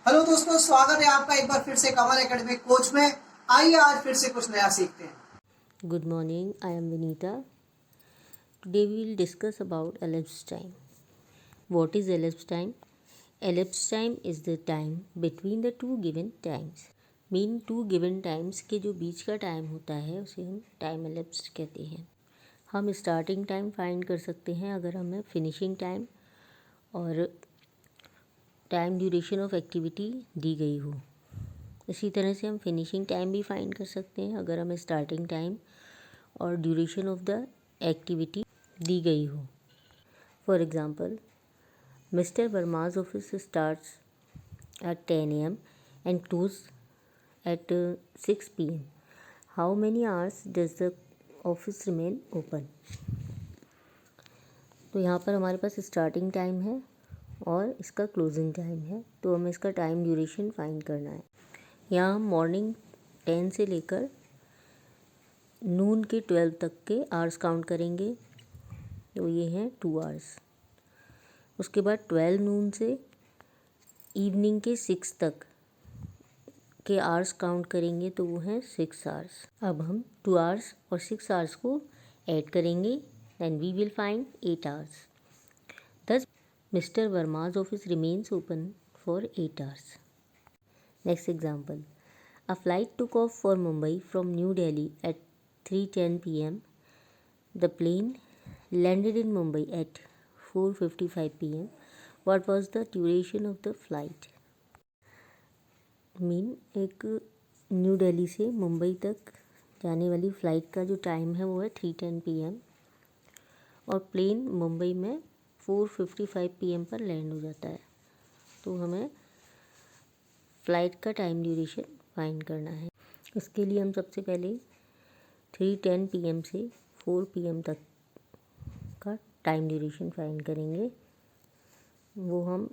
Hello दोस्तों, स्वागत है आपका एक बार फिर से कमल एकेडमिक कोच में। आइए आज फिर से कुछ नया सीखते हैं। Good morning, I am Vinita. Today we will discuss about elapsed time. What is elapsed time? Elapsed time is the time between the two given times. Mean two given times के जो बीच का टाइम होता है उसे हम time elapsed कहते हैं। हम स्टार्टिंग टाइम फाइंड कर सकते हैं अगर हमें फिनिशिंग टाइम और टाइम ड्यूरेशन ऑफ एक्टिविटी दी गई हो। इसी तरह से हम फिनिशिंग टाइम भी फाइंड कर सकते हैं अगर हमें स्टार्टिंग टाइम और ड्यूरेशन ऑफ द एक्टिविटी दी गई हो। For example, mister Verma's office starts at 10 AM and close at 6 PM. How many hours does the office remain open? तो यहाँ पर हमारे पास स्टार्टिंग टाइम है और इसका क्लोजिंग टाइम है, तो हमें इसका टाइम ड्यूरेशन फाइंड करना है। यहाँ हम मॉर्निंग 10 से लेकर नून के 12 तक के आवर्स काउंट करेंगे, तो ये हैं 2 आवर्स। उसके बाद 12 नून से इवनिंग के 6 तक के आवर्स काउंट करेंगे, तो वो हैं 6 आवर्स। अब हम 2 आवर्स और 6 आवर्स को ऐड करेंगे, then we will find 8 hours. Thus mister Verma's office remains open for 8 hours. Next example, a flight took off for Mumbai from New Delhi at 3:10 PM. The plane landed in Mumbai at 4:55 PM. What was the duration of the flight? एक new Delhi से मुंबई तक जाने वाली flight का जो time है वो है 3:10 PM और प्लेन मुंबई में 4:55 PM पर लैंड हो जाता है। तो हमें फ़्लाइट का टाइम ड्यूरेशन फाइंड करना है। इसके लिए हम सबसे पहले 3:10 PM से 4 PM तक का टाइम ड्यूरेशन फाइंड करेंगे। वो हम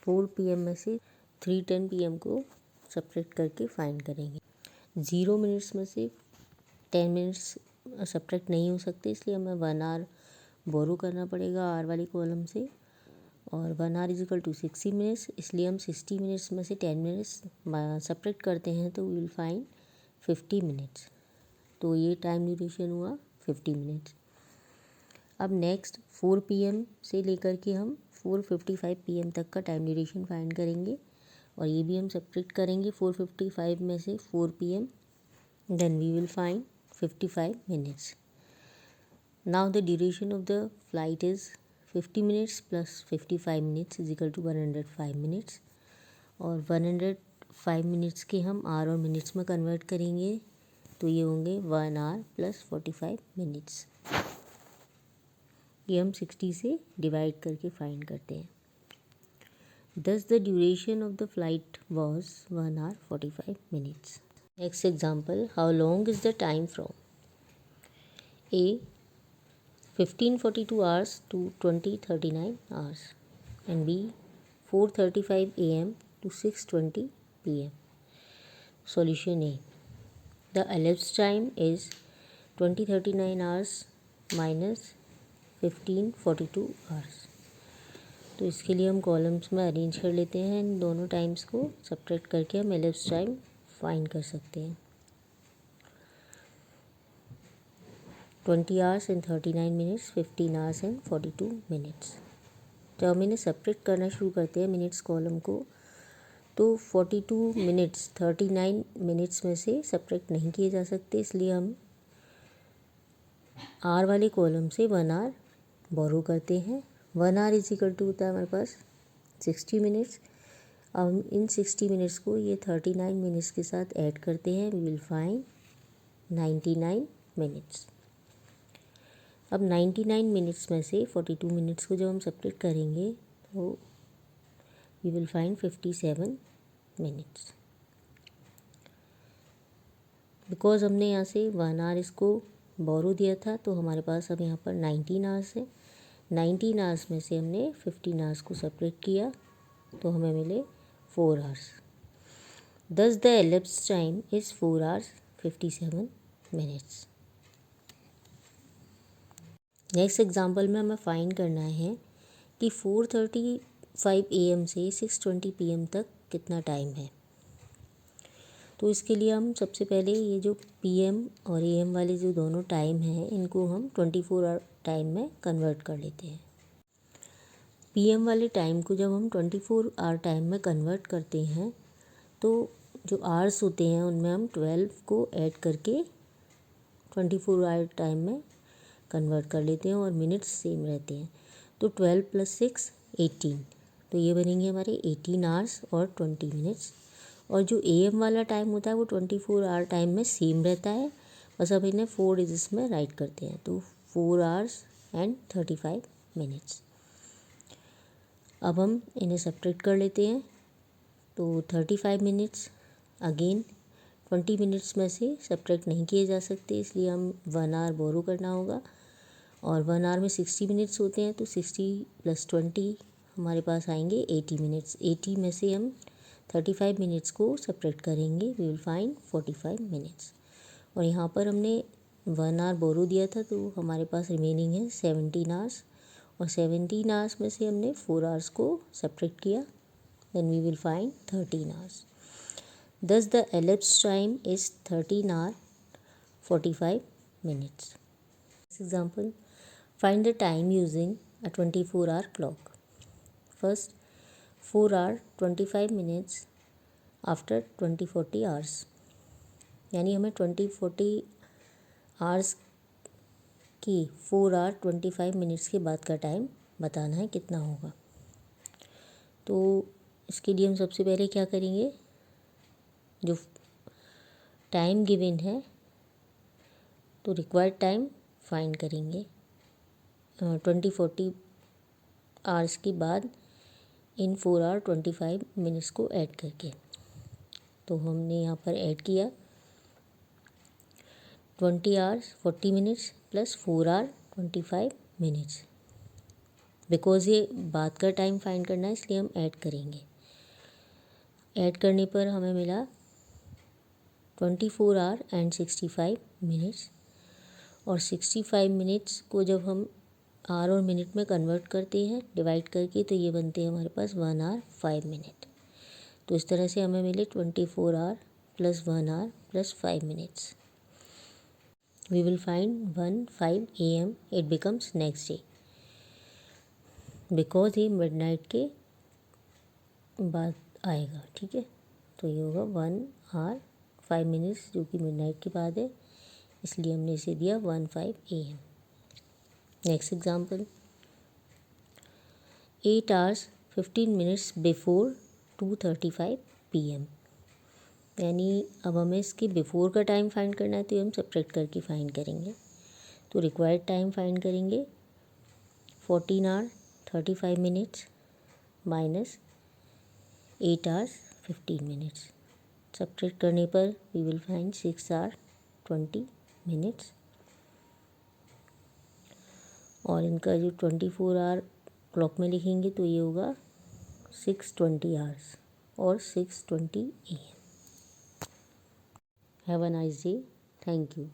4 PM में से 3:10 PM को सब्ट्रैक्ट करके फाइंड करेंगे। 0 मिनट्स में से 10 मिनट्स सब्ट्रैक्ट नहीं हो सकते, इसलिए हमें 1 आवर बोरो करना पड़ेगा आर वाली कॉलम से, और 1 hour is equal to 60 minutes, इसलिए हम 60 मिनट्स में से 10 मिनट्स सब्ट्रैक्ट करते हैं तो वी विल फाइंड 50 मिनट्स। तो ये टाइम ड्यूरेशन हुआ 50 मिनट्स। अब नेक्स्ट 4 PM से लेकर के हम 4:55 PM तक का टाइम ड्यूरेशन फाइंड करेंगे, और ये भी हम सब्ट्रैक्ट करेंगे 4:55 में से 4 PM, then we will find 55 minutes. Now the duration of the flight is 50 minutes plus 55 minutes is equal to 105 minutes, और 105 मिनट्स के हम आवर और मिनट्स में कन्वर्ट करेंगे, तो ये होंगे 1 आवर प्लस 45 मिनट्स। ये हम 60 से डिवाइड करके फाइंड करते हैं। Thus the duration of the flight was 1 hour 45 minutes. Next example, how long is the time from A 15:42 hours to 20:39 hours and B 4:35 AM to 6:20 PM. Solution A. The elapsed time is 20:39 hours minus 15:42 hours. तो इसके लिए हम columns में arrange कर लेते हैं, इन दोनों times को सब्ट्रैक्ट करके हम elapsed टाइम फाइंड कर सकते हैं। 20 hours and 39 minutes, 15 hours and 42 minutes. जब हम इन्हें सब्ट्रैक्ट करना शुरू करते हैं मिनट्स कॉलम को, तो 42 मिनट्स 39 मिनट्स में से सब्ट्रैक्ट नहीं किए जा सकते, इसलिए हम आर वाले कॉलम से 1 आवर बोरो करते हैं। 1 आवर इज इक्वल टू होता है हमारे पास 60 मिनट्स। अब हम इन 60 मिनट्स को ये 39 मिनट्स के साथ ऐड करते हैं, वी विल फाइंड 99 मिनट्स। अब 99 मिनट्स में से 42 मिनट्स को जब हम सब्ट्रैक्ट करेंगे तो we will find 57 minutes. Because हमने यहाँ से 1 आवर इसको बोरो दिया था, तो हमारे पास अब यहाँ पर 19 आवर्स है। 19 आवर्स में से हमने 15 आवर्स को सब्ट्रैक्ट किया, तो हमें मिले 4 hours. Thus the elapsed time is 4 hours 57 minutes. Next example में हमें फाइंड करना है कि 4:30 5 AM से 6:20 PM तक कितना टाइम है। तो इसके लिए हम सबसे पहले ये जो PM और AM वाले जो दोनों टाइम हैं इनको हम 24 आवर टाइम में कन्वर्ट कर लेते हैं। PM वाले टाइम को जब हम 24 आवर टाइम में कन्वर्ट करते हैं तो जो आवर्स होते हैं उनमें हम 12 को ऐड करके 24 आवर टाइम में कन्वर्ट कर लेते हैं और मिनट्स सेम रहते हैं। तो 12 + 6 18, तो ये बनेंगे हमारे 18 आवर्स और 20 मिनट्स। और जो AM वाला टाइम होता है वो 24 आवर टाइम में सेम रहता है, बस अब इन्हें 4 डिजिट्स में राइट करते हैं। तो 4 आवर्स एंड 35 मिनट्स। अब हम इन्हें सब्ट्रैक्ट कर लेते हैं। तो 35 मिनट्स अगेन 20 मिनट्स में से सब्ट्रैक्ट नहीं किए जा सकते, इसलिए हम 1 आवर बोरो करना होगा। और 1 आवर में 60 मिनट्स होते हैं, तो 60 + 20 हमारे पास आएंगे 80 मिनट्स। 80 में से हम 35 मिनट्स को सब्ट्रैक्ट करेंगे, वी विल फाइंड 45 मिनट्स। और यहाँ पर हमने 1 आवर बोरो दिया था, तो हमारे पास रिमेनिंग है 17 आवर्स। और 17 आवर्स में से हमने 4 आवर्स को सब्ट्रैक्ट किया, then we will find 13 hours. Thus the elapsed time is 13 hour 45 minutes. Next example, find the time using a 24-hour clock. First, 4 hour 25 minutes after 20-40 hours. यानी हमें 20-40 hours की 4 hour 25 minutes के बाद का time बताना है कितना होगा। तो इसके लिए हम सबसे पहले क्या करेंगे, जो टाइम गिवन है तो रिक्वायर्ड टाइम फाइंड करेंगे 20-40 आवर्स के बाद इन 4 आवर 25 मिनट्स को ऐड करके। तो हमने यहाँ पर ऐड किया 20 hours 40 minutes + 4 hour 25 minutes. Because ये बाद का टाइम फाइंड करना है इसलिए हम ऐड करेंगे। ऐड करने पर हमें मिला 24 आवर एंड 65 मिनट्स। और 65 मिनट्स को जब हम आवर और मिनट में कन्वर्ट करते हैं डिवाइड करके, तो ये बनते हैं हमारे पास 1 आवर 5 मिनट। तो इस तरह से हमें मिले 24 hour + 1 hour + 5 minutes. We will find 1:05 AM it becomes next day, because ये मिडनाइट के बाद आएगा। ठीक है, तो ये होगा 1 आवर 5 मिनट्स जो कि मिडनाइट के बाद है, इसलिए हमने इसे दिया 1:05 AM। Next example, 8 hours 15 minutes before 2:35 PM। यानी अब हमें इसके बिफोर का टाइम फाइंड करना है, तो हम सब्ट्रैक्ट करके फाइंड करेंगे। तो रिक्वायर्ड टाइम फाइंड करेंगे 14 hour 35 minutes minus 8 hours 15 minutes. Subtract करने पर we will find 6 hour 20 minutes. और इनका जो 24 आवर क्लॉक में लिखेंगे तो ये होगा 6:20 hours और 6:20 AM। Have a nice day, thank you.